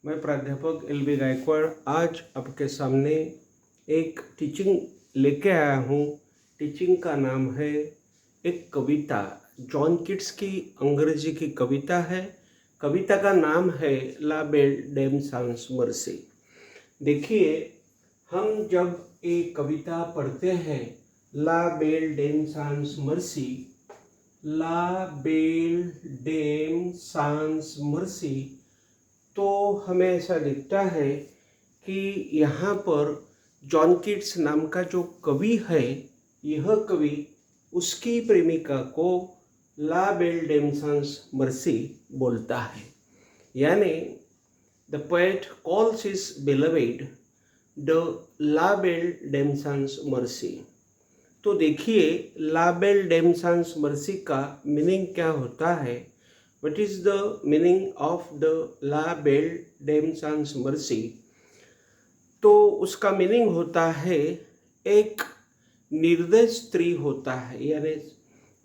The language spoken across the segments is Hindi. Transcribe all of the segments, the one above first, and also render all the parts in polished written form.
मैं प्राध्यापक LB गायकवाड़ आज आपके सामने एक टीचिंग लेके आया हूँ। टीचिंग का नाम है एक कविता, जॉन कीट्स की अंग्रेजी की कविता है। कविता का नाम है ला बेल डेम सांस मर्सी। देखिए, हम जब एक कविता पढ़ते हैं ला बेल डेम सांस मर्सी, ला बेल डेम सांस मर्सी, तो हमें ऐसा दिखता है कि यहाँ पर जॉन कीट्स नाम का जो कवि है, यह कवि उसकी प्रेमिका को ला बेल डेम सांस मर्सी बोलता है। यानी the poet calls his beloved the La bell dam सांस मर्सी। तो देखिए, ला बेल डेम सांस मर्सी का मीनिंग क्या होता है। What is the meaning of the La Belle Dame Sans Mercy? तो उसका मीनिंग होता है एक निर्दयी स्त्री होता है, यानी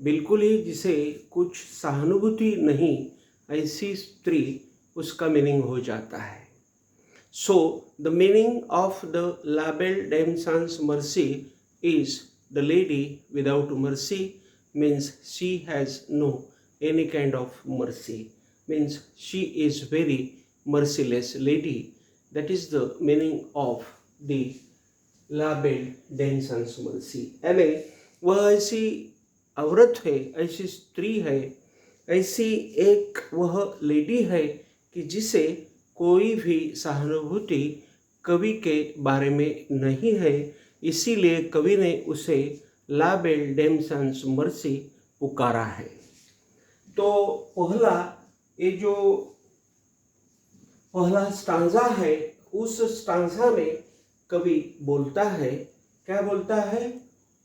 बिल्कुल ही जिसे कुछ सहानुभूति नहीं, ऐसी स्त्री उसका मीनिंग हो जाता है। So the meaning of the La bell dam सांस Merci is the lady without mercy, means she has no any kind of mercy, means she is very merciless lady. That is the meaning of the La Belle Dame Sans Mercy. यानी वह ऐसी औरत है, ऐसी स्त्री है, ऐसी एक वह लेडी है कि जिसे कोई भी सहानुभूति कवि के बारे में नहीं है। इसीलिए कवि ने उसे ला बेल डेम सांस मर्सी पुकारा है। तो ये जो पहला स्टांजा है, उस स्टांजा में कवि बोलता है, क्या बोलता है?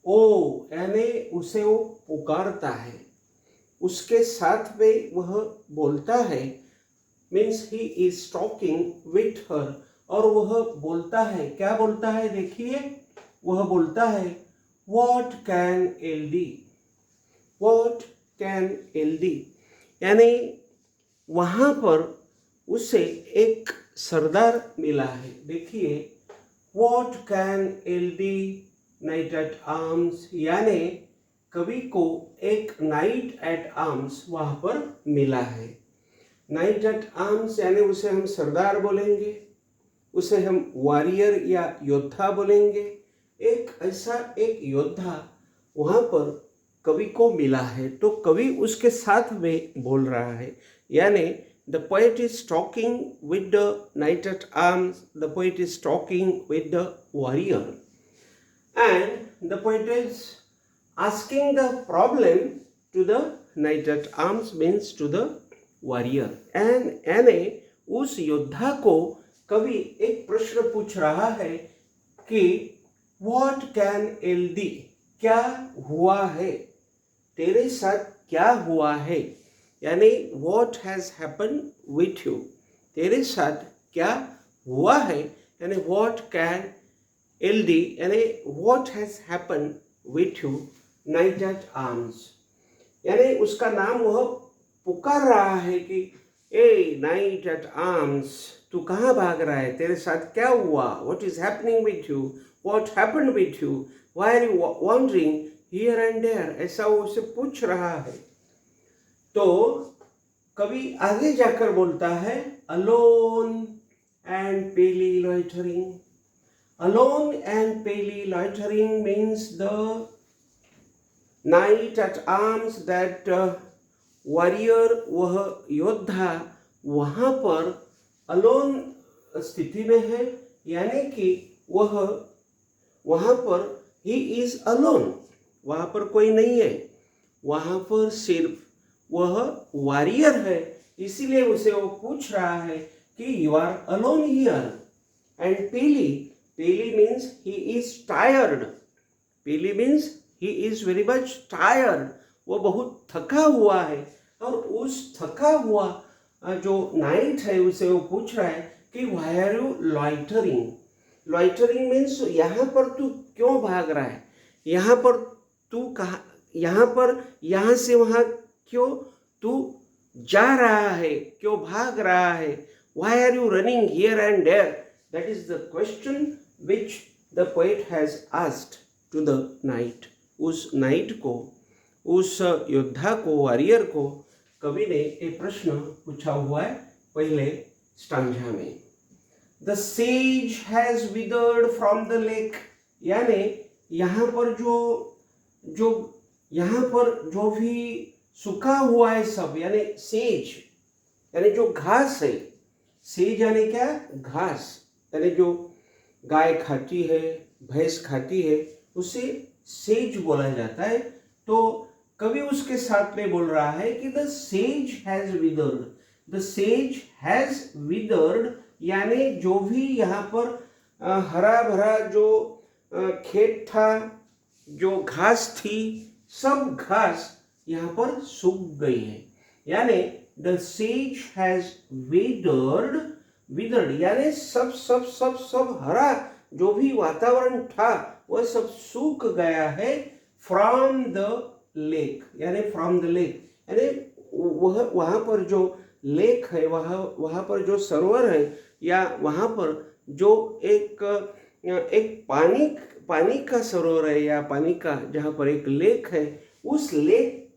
ओ, यानी उसे वो पुकारता है, उसके साथ में वह बोलता है, means he is talking with her. और वह बोलता है, क्या बोलता है? देखिए, वह बोलता है what can LD, what can LD, यानी वहाँ पर उसे एक सरदार मिला है। देखिए, what can LD knight at arms, यानी कवि को एक नाइट एट आर्म्स वहाँ पर मिला है। नाइट एट आर्म्स यानी उसे हम सरदार बोलेंगे, उसे हम वॉरियर या योद्धा बोलेंगे। एक ऐसा एक योद्धा वहाँ पर कवि को मिला है, तो कवि उसके साथ में बोल रहा है। यानी the poet is talking with the knight at arms, the poet is talking with the warrior and the poet is asking the problem to the knight at arms, means to the warrior. And यानी उस योद्धा को कवि एक प्रश्न पूछ रहा है कि व्हाट कैन LD, क्या हुआ है, तेरे साथ क्या हुआ है, यानी what has happen with you, तेरे साथ क्या हुआ है, यानी व्हाट कैन LD, यानी what has happen with you knight at arms. यानी उसका नाम वह पुकार रहा है कि ए नाइट एट आर्म्स, तू कहाँ भाग रहा है, तेरे साथ क्या हुआ, what is happening with you, what happened with you, why are you wandering here and there, ऐसा वो उसे पूछ रहा है। तो कवि आगे जाकर बोलता है alone and palely loitering. Alone and palely loitering means the knight at arms, that warrior, वह योद्धा वहाँ पर अलोन स्थिति में है, यानी कि वह वहाँ पर ही इज अलोन, वहाँ पर कोई नहीं है, वहाँ पर सिर्फ वह वॉरियर है। इसीलिए उसे वो पूछ रहा है कि you are alone here. And palely, palely means he is tired, palely means he is very much tired, वो बहुत थका हुआ है। और उस थका हुआ जो नाइट है उसे वो पूछ रहा है कि why are you loitering. Loitering means यहाँ पर तू क्यों भाग रहा है, यहाँ पर तू कहाँ, यहाँ पर यहाँ से वहाँ क्यों तू जा रहा है, क्यों भाग रहा है, Why are you running here and there? That is the question which the poet has asked to the knight. उस नाइट को, उस योद्धा को, वॉरियर को कवि ने एक प्रश्न पूछा हुआ है पहले स्टांजा में. The sage has withered from the lake. यानी यहाँ पर जो भी सूखा हुआ है सब, यानी सेज यानी जो घास है. सेज यानी क्या? घास. यानी जो गाय खाती है, भैंस खाती है, उसे सेज बोला जाता है. तो कवि उसके साथ में बोल रहा है कि the sage has withered. The sage has withered यानी जो भी यहाँ पर हरा भरा जो खेत था, जो घास थी, सब घास यहाँ पर सूख गई है. यानी द सेज हैज विदर्ड यानी सब हरा जो भी वातावरण था वह सब सूख गया है. फ्रॉम द लेक यानी फ्रॉम द लेक यानी वहाँ पर जो लेक है, वहाँ पर जो सरोवर है, या वहाँ पर जो एक पानी का सरोवर है, या पानी का जहाँ पर एक लेक है, उस लेक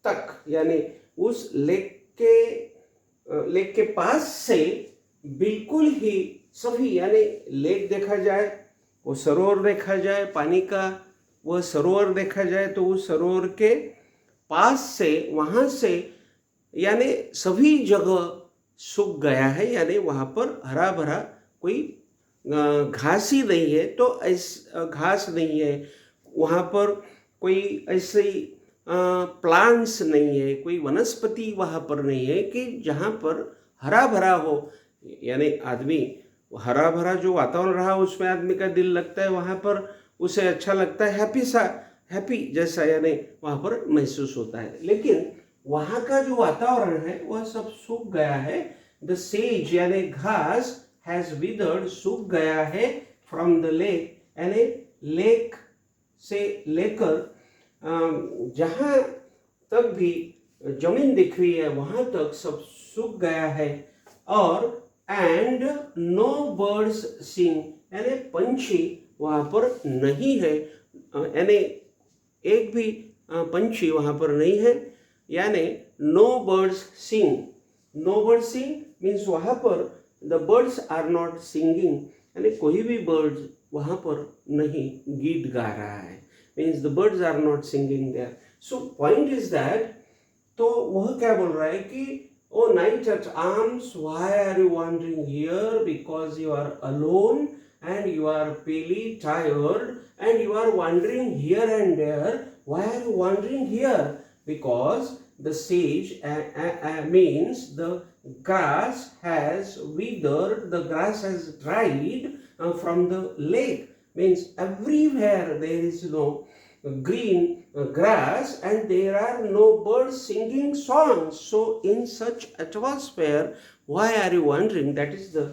तक यानी उस लेक के पास से बिल्कुल ही सभी, यानी लेक देखा जाए, वो सरोवर देखा जाए, पानी का वह सरोवर देखा जाए, तो उस सरोवर के पास से, वहाँ से यानी सभी जगह सूख गया है. यानी वहाँ पर हरा भरा कोई घास ही नहीं है. तो घास नहीं है वहाँ पर, कोई ऐसे प्लांट्स नहीं है, कोई वनस्पति वहाँ पर नहीं है कि जहाँ पर हरा भरा हो. यानी आदमी हरा भरा जो वातावरण रहा उसमें आदमी का दिल लगता है, वहाँ पर उसे अच्छा लगता है, हैप्पी जैसा यानी वहाँ पर महसूस होता है. लेकिन वहाँ का जो वातावरण है वह सब सूख गया है. द सेज यानी घास हैज विदर्ड सूख गया है. फ्रॉम द लेक यानी लेक से लेकर जहाँ तक भी जमीन दिख रही है वहाँ तक सब सूख गया है. और एंड नो बर्ड्स सिंग यानी पंछी वहाँ पर नहीं है. यानी एक भी पंछी वहाँ पर नहीं है. यानी no birds sing. No birds sing means वहाँ पर the birds are not singing यानी कोई भी बर्ड्स वहाँ पर नहीं गीत गा रहा है. Means the birds are not singing there. So point is that, तो वह क्या बोल रहा है कि O knight at arms, why are you wandering here, because you are alone and you are really tired and you are wandering here and there. Why are you wandering here? Because the sage means the grass has withered, the grass has dried from the lake. Means everywhere there is no green grass and there are no birds singing songs. So in such atmosphere, why are you wandering? That is the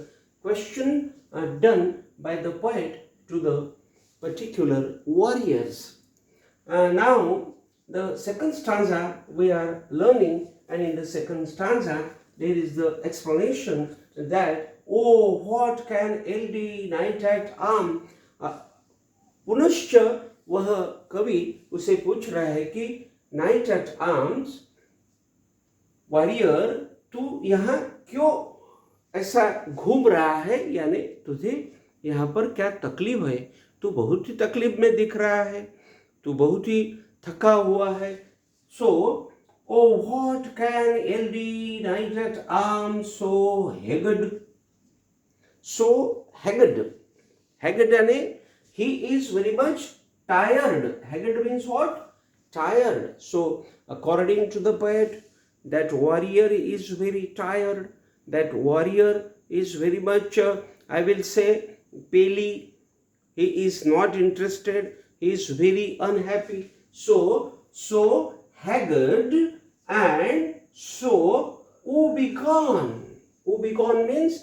question done by the poet to the particular warriors. Now the second stanza we are learning, and in the second stanza there is the explanation that, oh, what can LD knight at arm. पुनश्च वह कवि उसे पूछ रहा है कि नाइट एट आर्म्स, वॉरियर, तू यहाँ क्यों ऐसा घूम रहा है, यानी तुझे यहाँ पर क्या तकलीफ है. तू बहुत ही तकलीफ में दिख रहा है, तू बहुत ही थका हुआ है. So O what can ail thee knight at arm so haggard यानी he is very much tired. Haggard means what? Tired. So according to the poet, that warrior is very tired. That warrior is very much I will say pale. He is not interested. He is very unhappy. So haggard and so woebegone. Woebegone means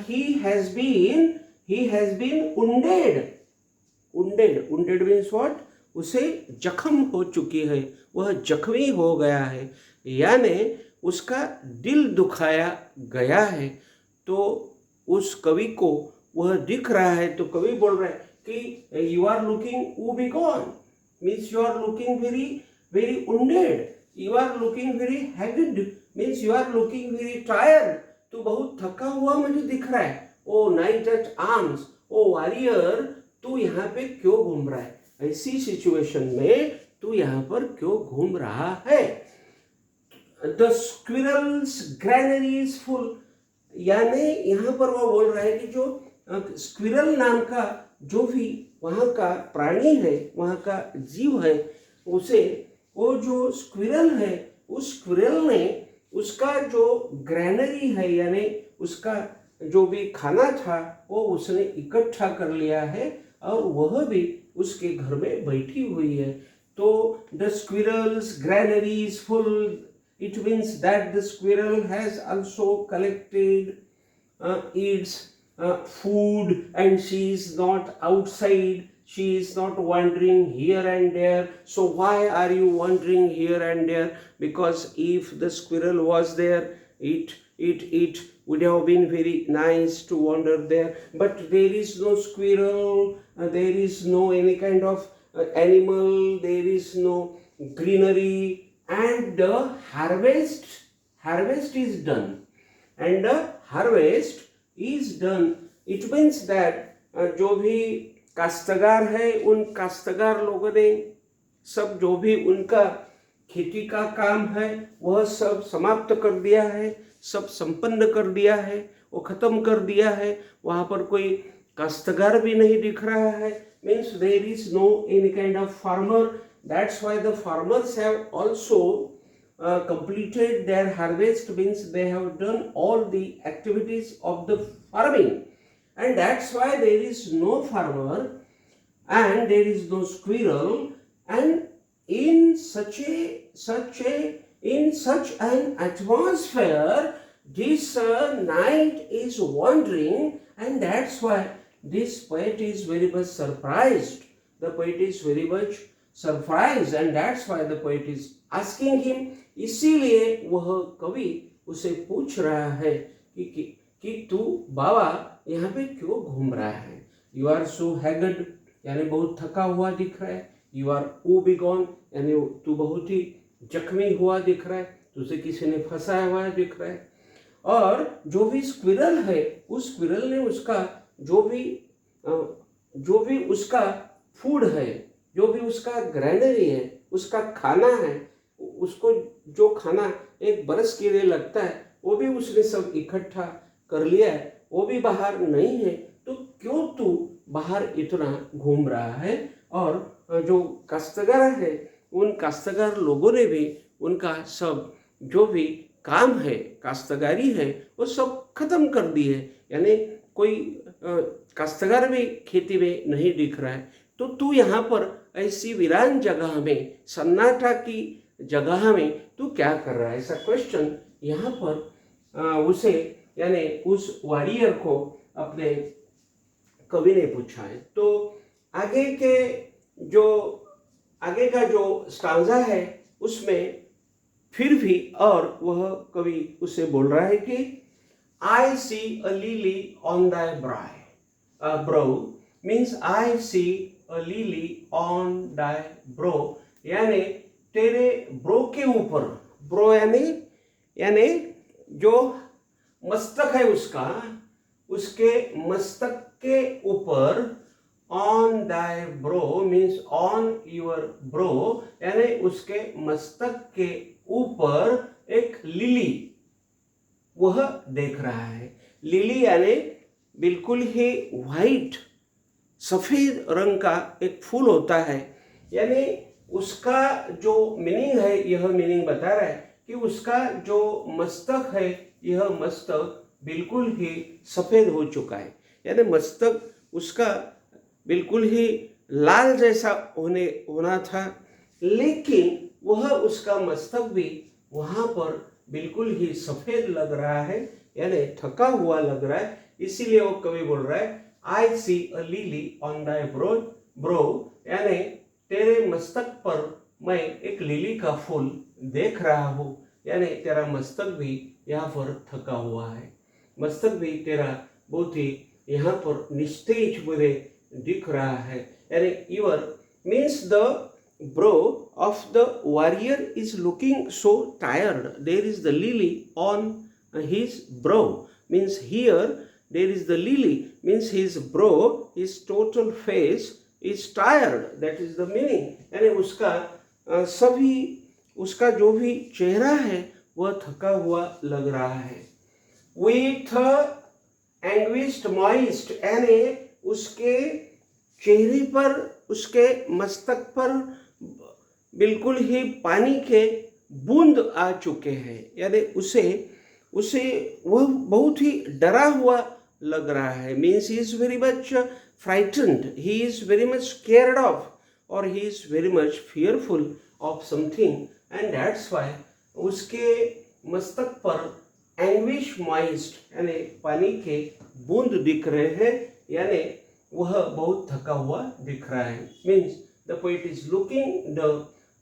he has been wounded. Wounded means what? उसे जख्म हो चुकी है, वह जख्मी हो गया है, यानी उसका दिल दुखाया गया है. तो उस कवि को वह दिख रहा है, तो कवि बोल रहा है कि you are looking woebegone, means you are looking very very wounded, you are looking very haggard, means you are looking very tired, तो बहुत थका हुआ मुझे दिख रहा है। O knight at arms, O warrior, तू यहाँ पे क्यों घूम रहा है, ऐसी सिचुएशन में तू यहाँ पर क्यों घूम रहा है। The squirrels granary is full, यानी यहाँ पर वो बोल रहा है कि जो स्क्विरल नाम का जो भी वहाँ का प्राणी है, वहाँ का जीव है, उसे वो जो स्क्विरल है, उस स्क्विरल ने उसका जो ग्रैनरी है, यानी उसका जो भी खाना था वो उसने इकट्ठा कर लिया है और वह भी उसके घर में बैठी हुई है। तो the squirrels granary is full, it means that the squirrel has also collected its food, and she is not outside, she is not wandering here and there. So why are you wandering here and there? Because if the squirrel was there, it would have been very nice to wander there, but there is no squirrel, there is no any kind of animal, there is no greenery, and the harvest is done, and the harvest is done. It means that जो भी काश्तकार है, उन काश्तकार लोगों ने सब जो भी उनका खेती का काम है वह सब समाप्त कर दिया है, सब संपन्न कर दिया है, वो खत्म कर दिया है। वहाँ पर कोई काश्तकार भी नहीं दिख रहा है, means there is no any kind of farmer. That's why the farmers have also completed their harvest, means they have done all the activities of the farming, and that's why there is no farmer and there is no squirrel, and in such an atmosphere this night is wandering, and that's why this poet is very much surprised. The poet is very much surprised, and that's why the poet is asking him. इसीलिए वह कवि उसे पूछ रहा है कि तू बाबा यहाँ पे क्यों घूम रहा है। यू आर सो हैगड, यानी बहुत थका हुआ दिख रहा है। यू आर ऊबिगॉन, यानी तू बहुत ही जख्मी हुआ दिख रहा है, तुझे किसी ने फंसाया हुआ दिख रहा है। और जो भी स्क्विरल है, उस स्क्विरल ने उसका जो भी उसका फूड है, जो भी उसका ग्रैनरी है, उसका खाना है, उसको जो खाना एक बरस के लिए लगता है वो भी उसने सब इकट्ठा कर लिया है, वो भी बाहर नहीं है, तो क्यों तू बाहर इतना घूम रहा है। और जो काश्तकार है, उन काश्तकार लोगों ने भी उनका सब जो भी काम है, काश्तकारी है, वो सब खत्म कर दिए, यानी कोई काश्तकार भी खेती में नहीं दिख रहा है। तो तू यहाँ पर ऐसी वीरान जगह में, सन्नाटा की जगह में तू क्या कर रहा है, ऐसा क्वेश्चन यहाँ पर उसे, यानी उस वॉरियर को अपने कवि ने पूछा है। तो आगे का जो स्टांजा है उसमें फिर भी और वह कवि उसे बोल रहा है कि I see a lily on thy brow, means I see a lily on thy brow, यानी तेरे ब्रो के ऊपर, ब्रो यानी जो मस्तक है उसके मस्तक के ऊपर, ऑन दाय bro means on your bro, यानी उसके मस्तक के ऊपर एक लिली वह देख रहा है। लिली यानी बिल्कुल ही वाइट, सफेद रंग का एक फूल होता है, यानी उसका जो मीनिंग है, यह मीनिंग बता रहा है कि उसका जो मस्तक है, यह मस्तक बिल्कुल ही सफेद हो चुका है, यानी मस्तक उसका बिल्कुल ही लाल जैसा होना था, लेकिन वह उसका मस्तक भी वहाँ पर बिल्कुल ही सफेद लग रहा है, यानी थका हुआ लग रहा है। इसीलिए वो कवि बोल रहा है आई सी अ लिली ऑन दाय ब्रो, यानी तेरे मस्तक पर मैं एक लिली का फूल देख रहा हूँ, यानी तेरा मस्तक भी यहाँ पर थका हुआ है। मस्तक भी तेरा बहुत ही यहाँ पर निस्तेज मुझे दिख रहा है। यानी your means the bro of the warrior is looking so tired, there is the lily on his brow, means here there is the lily, means his brow, his total face is tired, that is the meaning। यानी उसका सभी उसका जो भी चेहरा है वह थका हुआ लग रहा है। with anguished moist, यानी उसके चेहरे पर, उसके मस्तक पर बिल्कुल ही पानी के बूंद आ चुके हैं। यानी उसे वह बहुत ही डरा हुआ लग रहा है। Means he is very much frightened, he is very much scared of, और he is very much fearful of something, and that's why उसके मस्तक पर एंग्विश मॉइस्ट यानी पानी के बूंद दिख रहे हैं, यानी वह बहुत थका हुआ दिख रहा है। Means the poet is looking the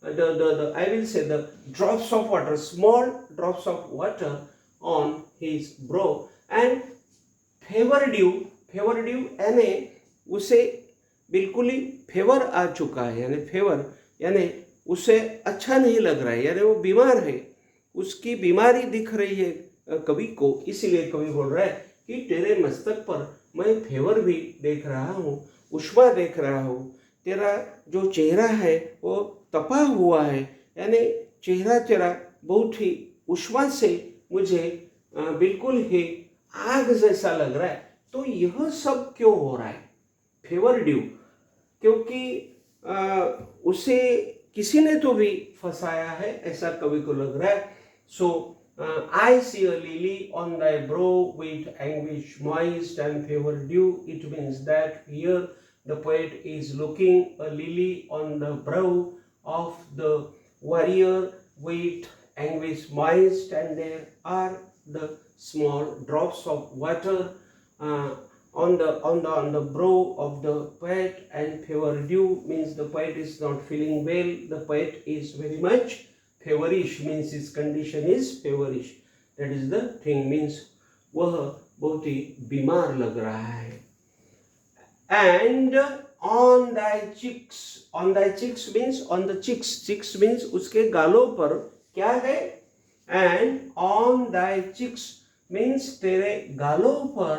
I will say the drops of water, small drops of water on his brow, and favor due यानी उसे बिल्कुल ही फेवर आ चुका है। यानी फेवर यानी उसे अच्छा नहीं लग रहा है, यानी वो बीमार है, उसकी बीमारी दिख रही है कवि को। इसीलिए कवि बोल रहा है कि तेरे मस्तक पर मैं फेवर भी देख रहा हूँ, उष्मा देख रहा हूँ, तेरा जो चेहरा है वो तपा हुआ है, यानी चेहरा तेरा बहुत ही उष्मा से मुझे बिल्कुल ही आग जैसा लग रहा है। तो यह सब क्यों हो रहा है? फेवर ड्यू, क्योंकि उसे किसी ने तो भी फंसाया है, ऐसा कवि को लग रहा है। सो I see a lily on thy brow with anguish moist and favor due. It means that here the poet is looking a lily on the brow of the warrior with anguish moist, and there are the small drops of water on the brow of the poet, and favor due means the poet is not feeling well, the poet is very much feverish, means his condition is feverish, that is the thing, means वह बहुत ही बीमार लग रहा है। and on thy cheeks means on the cheeks means उसके गालों पर क्या है? and on thy cheeks means तेरे गालों पर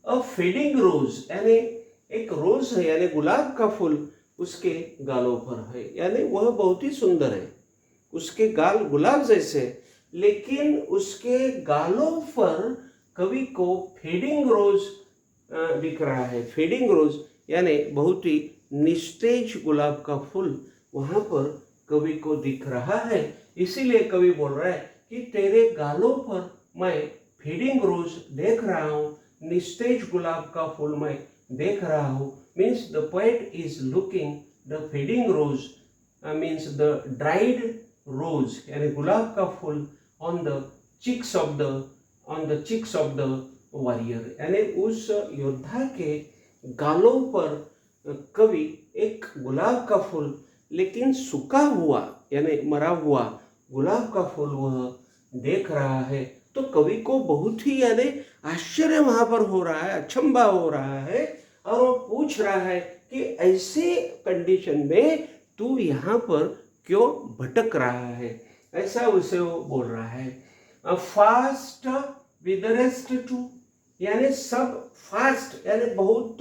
a fading rose, यानी एक रोज है, यानी गुलाब का फूल उसके गालों पर है, यानी वह बहुत ही सुंदर है, उसके गाल गुलाब जैसे, लेकिन उसके गालों पर कवि को फेडिंग रोज दिख रहा है। फेडिंग रोज यानी बहुत ही निस्तेज गुलाब का फूल वहां पर कवि को दिख रहा है। इसीलिए कवि बोल रहा है कि तेरे गालों पर मैं फेडिंग रोज देख रहा हूँ, निस्तेज गुलाब का फूल मैं देख रहा हूँ। Means the poet is looking the fading rose, means the dried rose यानी गुलाब का फूल on the cheeks of the warrior, यानी उस योद्धा के गालों पर कवि एक गुलाब का फूल, लेकिन सूखा हुआ यानी मरा हुआ गुलाब का फूल वह देख रहा है। तो कवि को बहुत ही यानी आश्चर्य वहां पर हो रहा है, अचंभा हो रहा है, और वो पूछ रहा है कि ऐसे कंडीशन में तू यहाँ पर क्यों भटक रहा है, ऐसा उसे वो बोल रहा है। फास्ट विदरेस्ट टू, यानी सब फास्ट यानी बहुत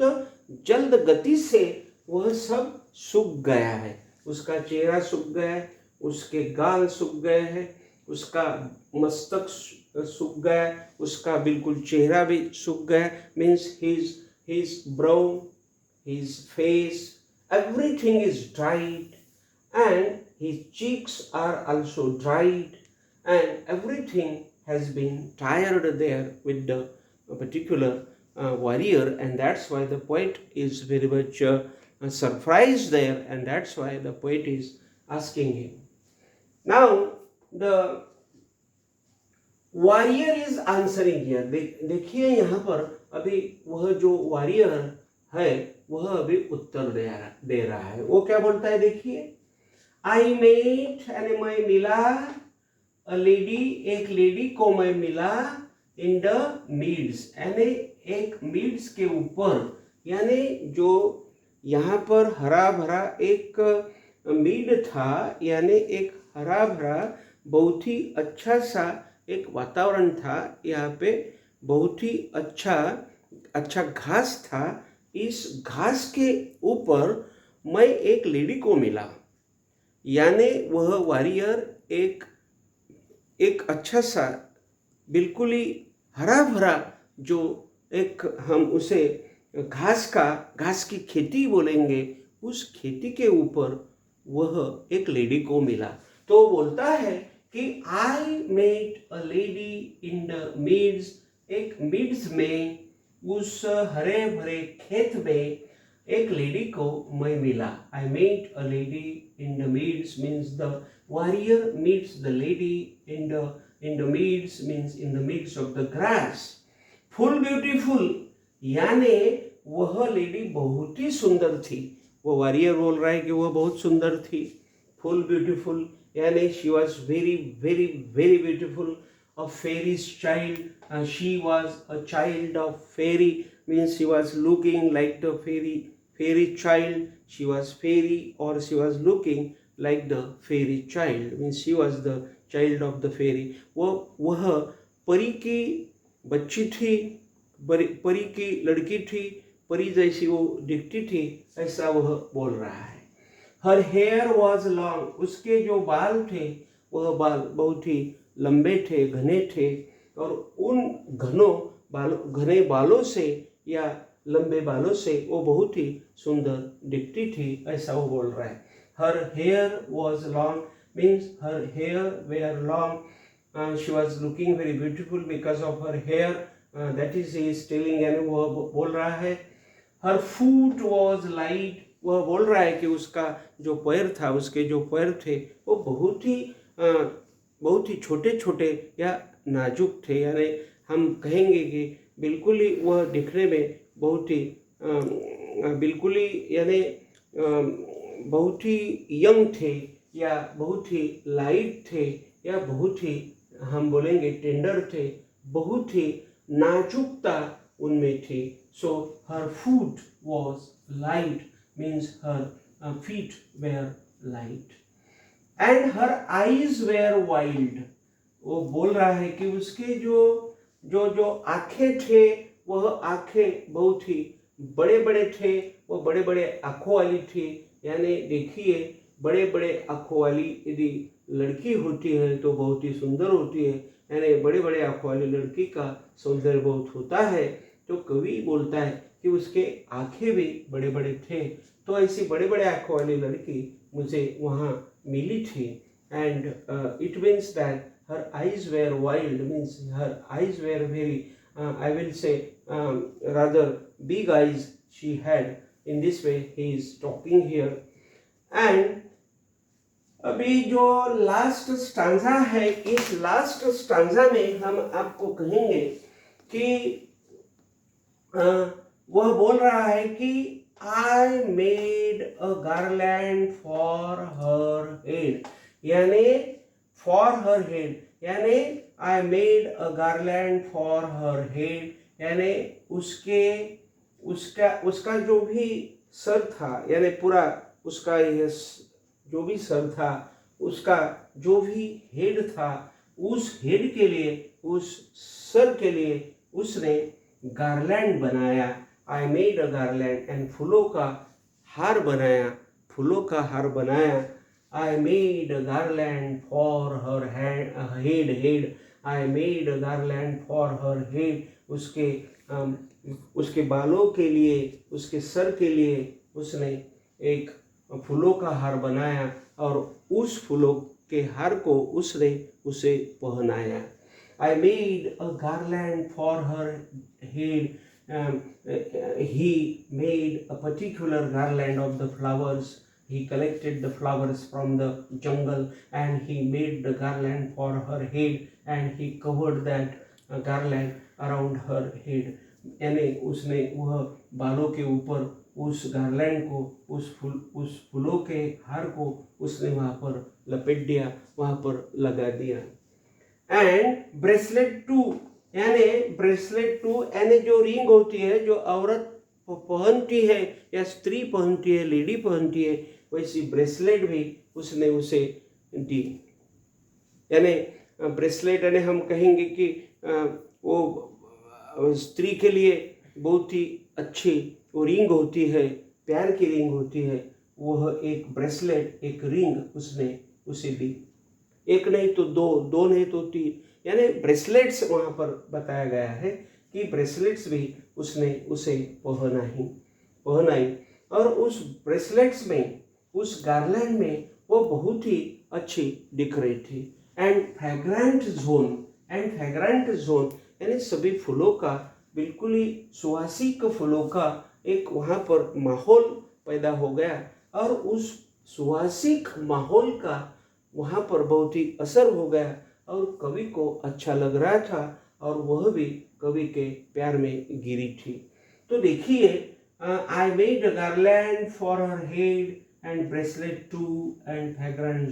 जल्द गति से वह सब सूख गया है, उसका चेहरा सूख गया है, उसके गाल सूख गए हैं, उसका मस्तक सूख गया है, उसका बिल्कुल चेहरा भी सूख गया। Means his brow, his face, everything is dried, and his cheeks are also dried, and everything has been tired there with the particular warrior, and that's why the poet is very much surprised there, and that's why the poet is asking him. Now the warrior is answering here. देखिए यहाँ पर अभी वह जो warrior है वह अभी उत्तर दे रहा है। वो क्या बोलता है देखिए, I met यानी मैं मिला, a lady एक लेडी को मैं मिला, इन द मिड्स, यानी एक मिड्स के ऊपर, यानी जो यहाँ पर हरा भरा एक मिड था, यानी एक हरा भरा बहुत ही अच्छा सा एक वातावरण था। यहाँ पे बहुत ही अच्छा घास था। इस घास के ऊपर मैं एक लेडी को मिला, यानी वह वॉरियर एक अच्छा सा बिल्कुल ही हरा भरा जो एक हम उसे घास की खेती बोलेंगे, उस खेती के ऊपर वह एक लेडी को मिला। तो बोलता है कि I met a lady in the meads, एक मिड्स में उस हरे भरे खेत में एक लेडी को मैं मिला। I met a lady in the meads means the warrior meets the lady in the meads means in the meads of the grass. Full beautiful, यानी वह लेडी बहुत ही सुंदर थी। वो वॉरियर बोल रहा है कि वह बहुत सुंदर थी। फुल ब्यूटीफुल, यानी she was very very very beautiful. A fairy's child, she was a child of fairy, means she was looking like the fairy child. She was fairy और she was looking like the fairy child, means she was the child of the fairy. वह परी की बच्ची थी, परी की लड़की थी, परी जैसी वो दिखती थी, ऐसा वह बोल रहा है। हर हेयर वॉज लॉन्ग, उसके जो बाल थे वह बाल बहुत ही लंबे थे, घने थे, और उन घने बालों से या लंबे बालों से वो बहुत ही सुंदर दिखती थी, ऐसा वो बोल रहा है। Her hair was long means her hair were long, she was looking very beautiful because of her hair, that is he is telling, यानी वो बोल रहा है। her foot was light, वह बोल रहा है कि उसका जो पैर था, उसके जो पैर थे वो बहुत ही छोटे छोटे या नाजुक थे, यानी हम कहेंगे कि बिल्कुल ही वह दिखने में बहुत ही बिल्कुल ही यानी बहुत ही यंग थे, या बहुत ही लाइट थे, या बहुत ही हम बोलेंगे टेंडर थे, बहुत ही नाजुकता उनमें थी। So her foot was light means her feet were light, and her eyes were wild. वो बोल रहा है कि उसके जो आंखें थे, वह आंखें बहुत ही बड़े बड़े थे, वो बड़े बड़े आंखों वाली थी। यानी देखिए, बड़े बड़े आंखों वाली यदि लड़की होती है तो बहुत ही सुंदर होती है, यानी बड़े बड़े आंखों वाली लड़की का सौंदर्य बहुत होता है। तो कवि बोलता है कि उसके आंखें भी बड़े बड़े थे, तो ऐसी बड़े बड़े आंखों वाली लड़की मुझे वहाँ मिली थी। And it means that her eyes were wild, means her eyes were very I will say rather big eyes she had. In this way he is talking here. And अभी जो लास्ट स्टांजा है, इस लास्ट स्टांजा में हम आपको कहेंगे कि वह बोल रहा है कि I made a garland for her head, यानी for her head, यानी I made a garland for her head, यानी उसका जो भी सर था, यानी पूरा उसका यह जो भी सर था, उसका जो भी हेड था, उस हेड के लिए, उस सर के लिए उसने गार्लैंड बनाया। I made a garland, and फूलों का हार बनाया, फूलों का हार बनाया। I made a garland for her head. I made a garland for her head. उसके बालों के लिए, उसके सर के लिए उसने एक फूलों का हार बनाया, और उस फूलों के हार को उसने उसे पहनाया। I made a garland for her head. He made a particular garland of the flowers. He collected the flowers from the jungle and he made the garland for her head, and he covered that garland around her head. यानी उसने वह बालों के ऊपर उस गार्लैंड को, उस फूलों के हार को उसने वहाँ पर लपेट दिया, वहाँ पर लगा दिया। एंड ब्रेसलेट टू, यानी ब्रेसलेट टू यानी जो रिंग होती है जो औरत पहनती है या स्त्री पहनती है, लेडी पहनती है, वैसी ब्रेसलेट भी उसने उसे दी। यानी ब्रेसलेट यानी हम कहेंगे कि वो स्त्री के लिए बहुत ही अच्छी वो रिंग होती है, प्यार की रिंग होती है। वह एक ब्रेसलेट, एक रिंग उसने उसे दी। एक नहीं तो दो, दो नहीं तो तीन, यानी ब्रेसलेट्स वहाँ पर बताया गया है कि ब्रेसलेट्स भी उसने उसे पहनाई। और उस ब्रेसलेट्स में, उस गार्लैंड में वो बहुत ही अच्छी दिख रही थी। एंड फ्रेग्रेंट जोन यानी सभी फूलों का, बिल्कुल ही सुवासिक फूलों का एक वहाँ पर माहौल पैदा हो गया। और उस सुवासिक माहौल का वहाँ पर बहुत ही असर हो गया और कवि को अच्छा लग रहा था और वह भी कवि के प्यार में गिरी थी। तो देखिए, I made a garland for her head and bracelet too and fragrant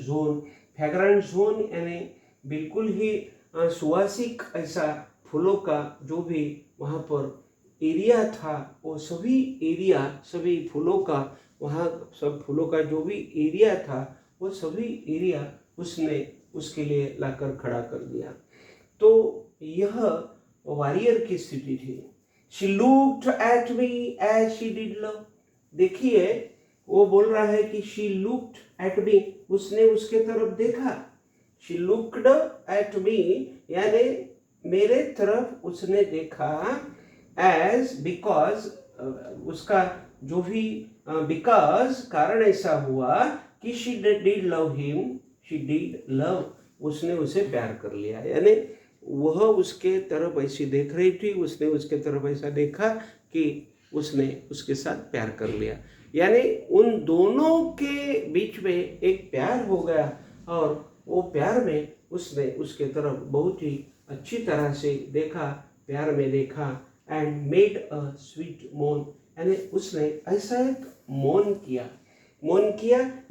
zone यानी बिल्कुल ही सुवासिक ऐसा फूलों का जो भी वहाँ पर एरिया था, वो सभी फूलों का, वहाँ सब फूलों का जो भी एरिया था वो सभी एरिया उसने उसके लिए लाकर खड़ा कर दिया। तो यह वॉरियर की स्थिति थी। She looked at me as she did love. देखिए, वो बोल रहा है कि शी लुक्ड एट मी, उसने उसके तरफ देखा। शी लुक्ड एट मी यानी मेरे तरफ उसने देखा। एज बिकॉज उसका जो भी बिकॉज कारण ऐसा हुआ कि शी डिड लव, उसने उसे प्यार कर लिया। यानी वह उसके तरफ ऐसी देख रही थी, उसने उसके तरफ ऐसा देखा कि उसने उसके साथ प्यार कर लिया। यानी उन दोनों के बीच में एक प्यार हो गया और वो प्यार में उसने उसके तरफ बहुत ही अच्छी तरह से देखा, प्यार में देखा। एंड मेड अ स्वीट मोन यानी उसने ऐसा एक मौन किया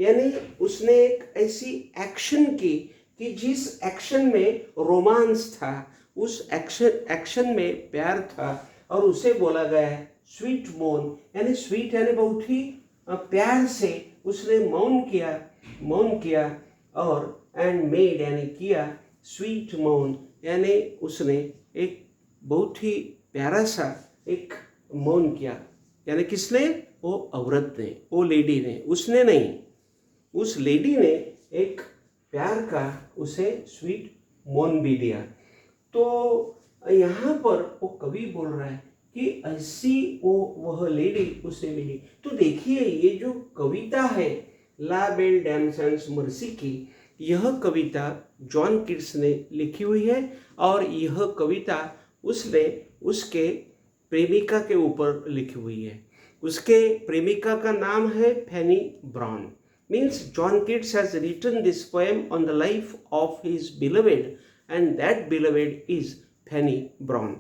यानी उसने एक ऐसी एक्शन की कि जिस एक्शन में रोमांस था, उस एक्शन में प्यार था और उसे बोला गया है स्वीट मौन। यानी स्वीट यानी बहुत ही प्यार से उसने मौन किया और एंड मेड यानी किया स्वीट मौन यानी उसने एक बहुत ही प्यारा सा एक मौन किया। यानी किसने? वो औरत ने, वो लेडी ने, उसने नहीं, उस लेडी ने एक प्यार का उसे स्वीट मौन भी दिया। तो यहाँ पर वो कवि बोल रहा है कि ऐसी वह लेडी उसे मिली। तो देखिए, ये जो कविता है ला बेल डैमसन्स मर्सी की, यह कविता जॉन कीट्स ने लिखी हुई है और यह कविता उसने उसके प्रेमिका के ऊपर लिखी हुई है। उसके प्रेमिका का नाम है फैनी brown. Means John Keats has written this poem on the life of his beloved, and that beloved is Fanny Brown.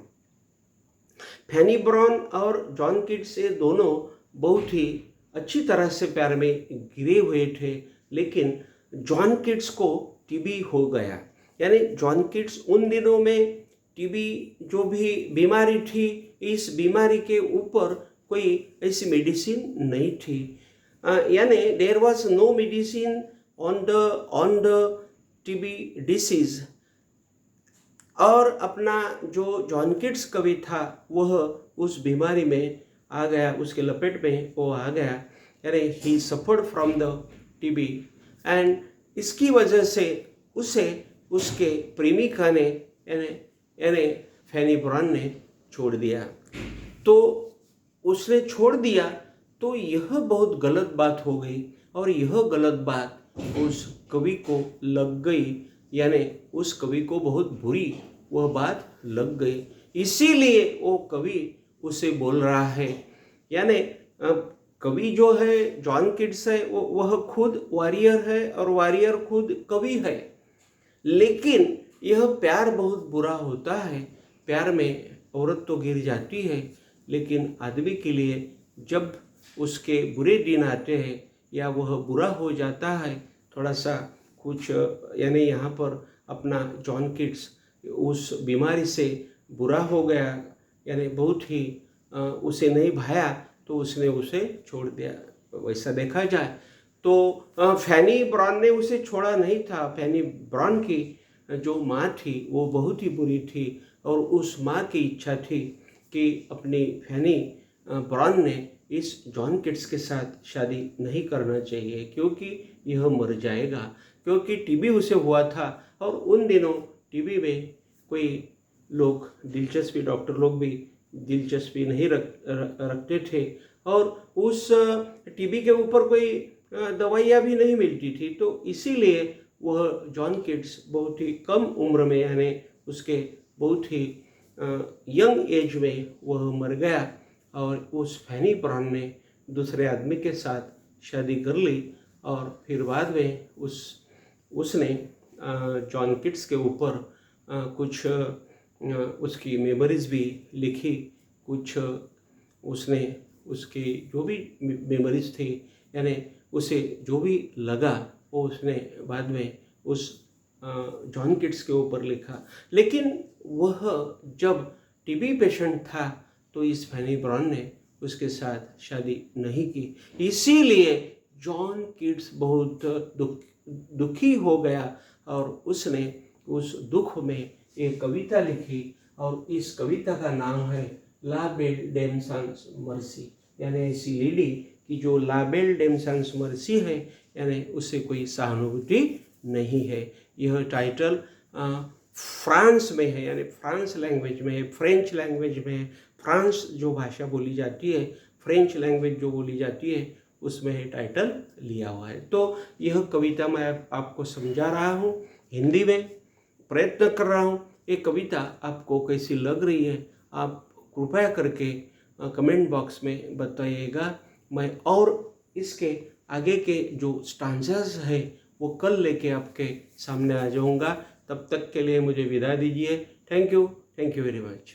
Fanny Brown और जॉन कीट्स ये दोनों बहुत ही अच्छी तरह से प्यार में गिरे हुए थे, लेकिन जॉन कीट्स को टीबी हो गया। यानी जॉन कीट्स उन दिनों में टीबी जो भी बीमारी थी, इस बीमारी के ऊपर कोई ऐसी मेडिसिन नहीं थी। यानी there was no medicine on the TB disease. और अपना जो जॉन कीट्स कवि था वह उस बीमारी में आ गया, उसके लपेट में वो आ गया। यानी ही suffered from the TB and इसकी वजह से उसे उसके प्रेमिका ने यानी फैनी ब्राउन ने छोड़ दिया। तो उसने छोड़ दिया तो यह बहुत गलत बात हो गई और यह गलत बात उस कवि को लग गई। यानी उस कवि को बहुत बुरी वह बात लग गई, इसीलिए वो कवि उसे बोल रहा है। यानी कवि जो है जॉन कीट्स है वह खुद वॉरियर है और वॉरियर खुद कवि है, लेकिन यह प्यार बहुत बुरा होता है। प्यार में औरत तो गिर जाती है, लेकिन आदमी के लिए जब उसके बुरे दिन आते हैं या वह बुरा हो जाता है थोड़ा सा कुछ, यानी यहाँ पर अपना जॉन कीट्स उस बीमारी से बुरा हो गया, यानी बहुत ही उसे नहीं भाया, तो उसने उसे छोड़ दिया। वैसा देखा जाए तो फैनी ब्राउन ने उसे छोड़ा नहीं था। फैनी ब्राउन की जो माँ थी वो बहुत ही बुरी थी, और उस माँ की इच्छा थी कि अपनी फैनी ब्राउन ने इस जॉन किट्स के साथ शादी नहीं करना चाहिए, क्योंकि यह मर जाएगा, क्योंकि टीबी उसे हुआ था। और उन दिनों टीबी में कोई लोग दिलचस्पी, डॉक्टर लोग भी दिलचस्पी नहीं रखते थे, और उस टीबी के ऊपर कोई दवाइयाँ भी नहीं मिलती थी। तो इसीलिए वह जॉन किट्स बहुत ही कम उम्र में, यानी उसके बहुत ही यंग एज में वह मर गया, और उस फैनी ब्राउन ने दूसरे आदमी के साथ शादी कर ली। और फिर बाद में उसने जॉन किट्स के ऊपर कुछ उसकी मेमोरीज भी लिखी, कुछ उसने उसकी जो भी मेमोरीज थी, यानी उसे जो भी लगा वो उसने बाद में उस जॉन किट्स के ऊपर लिखा। लेकिन वह जब टीबी पेशेंट था तो इस फैनी ब्राउन ने उसके साथ शादी नहीं की। इसीलिए जॉन किट्स बहुत दुखी हो गया, और उसने उस दुख में एक कविता लिखी, और इस कविता का नाम है ला बेल डेम sans मर्सी, यानी ऐसी लेडी कि जो ला बेल डेम sans मर्सी है, यानी उससे कोई सहानुभूति नहीं है। यह टाइटल फ्रांस में है, यानी फ्रांस लैंग्वेज में है, फ्रेंच लैंग्वेज में है। फ्रांस जो भाषा बोली जाती है, फ्रेंच लैंग्वेज जो बोली जाती है, उसमें ये टाइटल लिया हुआ है। तो यह कविता मैं आपको समझा रहा हूँ, हिंदी में प्रयत्न कर रहा हूँ। ये कविता आपको कैसी लग रही है, आप कृपया करके कमेंट बॉक्स में बताइएगा। मैं और इसके आगे के जो स्टांजास है वो कल लेके आपके सामने आ जाऊँगा। तब तक के लिए मुझे विदा दीजिए। Thank you very much.